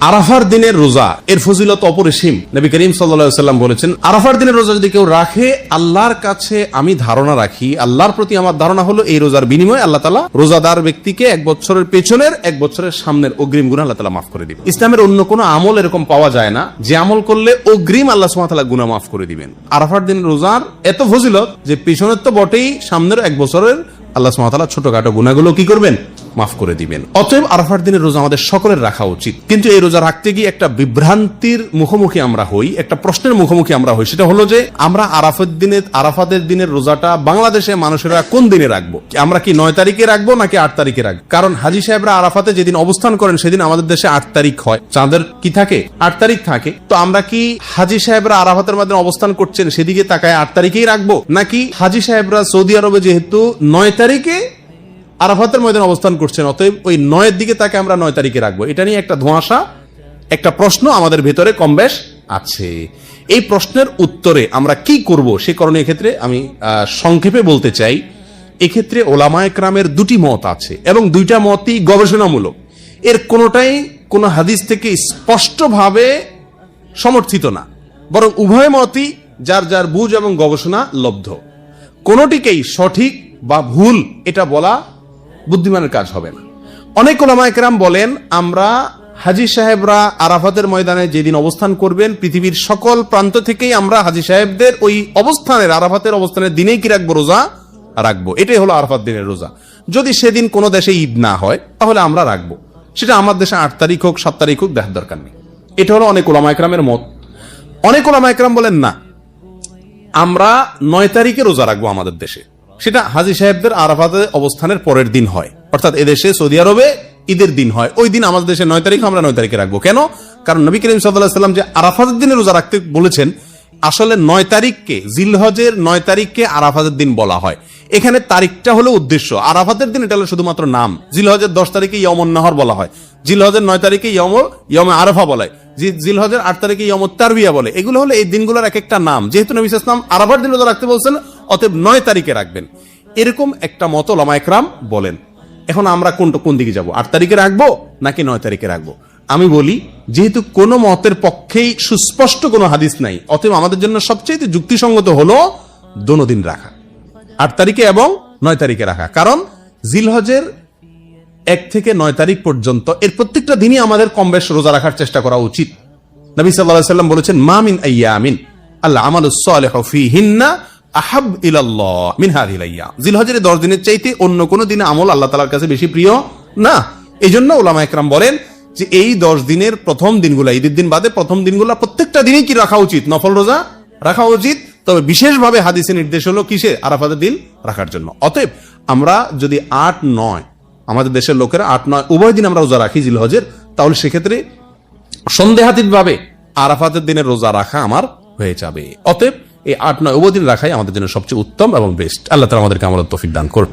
আরাফার দিনের রোজা এর ফজিলত অপরিসীম। নবী করিম সাল্লাল্লাহু আলাইহি ওয়াসাল্লাম বলেছেন, আরাফার দিনের রোজা যদি কেউ রাখে, আল্লাহর কাছে আমি ধারণা রাখি, আল্লাহর প্রতি আমার ধারণা হলো এই রোজার বিনিময়ে আল্লাহ তাআলা রোজাদার ব্যক্তিকে 1 বছরের পেছনের 1 বছরের সামনের অগ্রিম গুনাহ আল্লাহ তাআলা মাফ করে দিবেন। ইসলামের অন্য কোনো আমল এরকম পাওয়া যায় না যে আমল করলে অগ্রিম আল্লাহ সুবহানাহু ওয়া তাআলা গুনাহ মাফ করে দিবেন। আরাফার দিনের রোজার এত ফজিলত যে পেছনের তো বটেই, সামনের 1 বছরের আল্লাহ সুবহানাহু ওয়া তাআলা ছোটখাটো গুনাহগুলো কি করবেন? মাফ করে দিবেন। অতএব আরাফার দিনের রোজা আমাদের সকলের রাখা উচিত। কিন্তু এই রোজা রাখতে গিয়ে একটা বিভ্রান্তির মুখোমুখি আমরা হই, একটা প্রশ্নের মুখোমুখি আমরা হই। সেটা হলো যে আমরা আরাফাতের দিনের রোজাটা বাংলাদেশে মানুষেরা কোন দিনে রাখবো? আমরা কি 9 তারিখে রাখবো নাকি 8 তারিখে রাখবো? কারণ হাজী সাহেবরা আরাফাতে যেদিন অবস্থান করেন সেদিন আমাদের দেশে 8 তারিখ হয়, চাঁদের কি থাকে? 8 তারিখ থাকে। তো আমরা কি হাজী সাহেবরা আরাফাতের মধ্যে অবস্থান করছেন সেদিকে তাকায় 8 তারিখেই রাখবো, নাকি হাজী সাহেবরা সৌদি আরবে যেহেতু 9 তারিখে আরাফাতের ময়দানে অবস্থান করছেন, অতএব ওই 9 এর দিকে তাকে আমরা 9 তারিখে রাখবো? এটা নিয়ে একটা ধোঁয়াশা, একটা প্রশ্ন আমাদের ভেতরে কমবেশ আছে। এই প্রশ্নের উত্তরে আমরা কি করব সে কারণে এক্ষেত্রে আমি সংক্ষেপে বলতে চাই, এক্ষেত্রে ওলামায়ে কেরামের 2টি মত আছে এবং 2টা মতই গবেষণামূলক। এর কোনোটাই কোনো হাদিস থেকে স্পষ্টভাবে সমর্থিত না, বরং উভয় মতই যার যার বুঝ এবং গবেষণা লব্ধ। কোনোটিকেই সঠিক বা ভুল এটা বলা বুদ্ধিমানের কাজ হবে না। অনেক উলামায়ে কেরাম বলেন, আমরা হাজী সাহেবরা আরাফাতের ময়দানে যেদিন অবস্থান করবেন, পৃথিবীর সকল প্রান্ত থেকেই আমরা হাজী সাহেবদের ওই অবস্থানের, আরাফাতের অবস্থানের দিনেই কি রাখবো? রোজা রাখবো। এটাই হলো আরাফাত দিনের রোজা। যদি সেদিন কোনো দেশে ঈদ না হয় তাহলে আমরা রাখবো, সেটা আমার দেশে 8 তারিখ হোক 7 তারিখ হোক, দেখার দরকার নেই। এটা হলো অনেক উলামায়ে কেরামের মত। অনেক উলামায়ে কেরাম বলেন না, আমরা 9 তারিখে রোজা রাখবো আমাদের দেশে, সেটা হাজী সাহেবদের আরাফাতে অবস্থানের পরের দিন হয়, অর্থাৎ এদেশে সৌদি আরবে ঈদের দিন হয়, ওই দিন আমাদের দেশে 9 তারিখ, আমরা 9 তারিখে রাখবো। কেন? কারণ নবী করিম সাল্লাল্লাহু আলাইহি ওয়াসাল্লাম যে আরাফাতের দিনে রোজা রাখতে বলেছেন, আসলে 9 তারিখকে, জিলহজের 9 তারিখকে আরাফাতের দিন বলা হয়। এখানে তারিখটা হলো উদ্দেশ্য, আরাফাতের দিন এটা হলো শুধুমাত্র নাম। জিলহজের 10 তারিখে ইয়মুন নাহর বলা হয়, জিলহজের 9 তারিখে ইয়মে আরাফা বলা হয়, জিলহজের 8 তারিখে ইয়মুত তারবিয়া বলে। এগুলো হলো এই দিনগুলোর এক একটা নাম। যেহেতু নবী সাল্লাল্লাহু আলাইহি ওয়াসাল্লাম আরাফার দিন রোজা রাখতে বলছেন, অতএব 9 তারিখে রাখবেন, এরকম একটা মত উলামায়ে কেরাম বলেন। এখন আমরা কোন দিকে যাব? 8 তারিখে রাখবো নাকি 9 তারিখে রাখবো? আমি বলি, যেহেতু কোন মতের পক্ষেই সুস্পষ্ট কোনো হাদিস নাই, অতএব আমাদের জন্য সবচেয়ে যুক্তিসঙ্গত হলো দোনো দিন রাখা, 8 তারিখে এবং 9 তারিখে রাখা। কারণ জিলহজের 1 থেকে 9 তারিখ পর্যন্ত এর প্রত্যেকটা দিনই আমাদের কম বেশ রোজা রাখার চেষ্টা করা উচিত। নবী সাল্লাল্লাহু আলাইহি ওয়াসাল্লাম বলেছেন, মা মিন আইয়ামিন আল আমালুস সালিহু ফীহিন্না আহাব ইলাল্লাহ মিন হাযিহিল আইয়াম। জিলহজের 10 দিনের চাইতে অন্য কোন দিনে আমল আল্লাহ তাআলার কাছে বেশি প্রিয় না। এইজন্য উলামায়ে কেরাম বলেন যে এই 10 দিনের প্রথম দিনগুলো, ঈদের দিন বাদে প্রথম দিনগুলো প্রত্যেকটা দিনই কি রাখা উচিত? নফল রোজা রাখা উচিত। তবে বিশেষভাবে হাদিসে নির্দেশ হলো কিসে? আরাফাতের দিন রাখার জন্য। অতএব আমরা যদি 8-9, আমাদের দেশের লোকেরা 8-9 উভয় দিন আমরা রোজা রাখি জিলহজের, তাহলে সেক্ষেত্রে সন্দেহাতীতভাবে আরাফাতের দিনের রোজা রাখা আমার হয়ে যাবে। অতএব এই 8-9 উভয় দিন রাখাই আমাদের জন্য সবচেয়ে উত্তম এবং বেস্ট। আল্লাহ তাআলা আমাদেরকে আমলের তৌফিক দান করুন।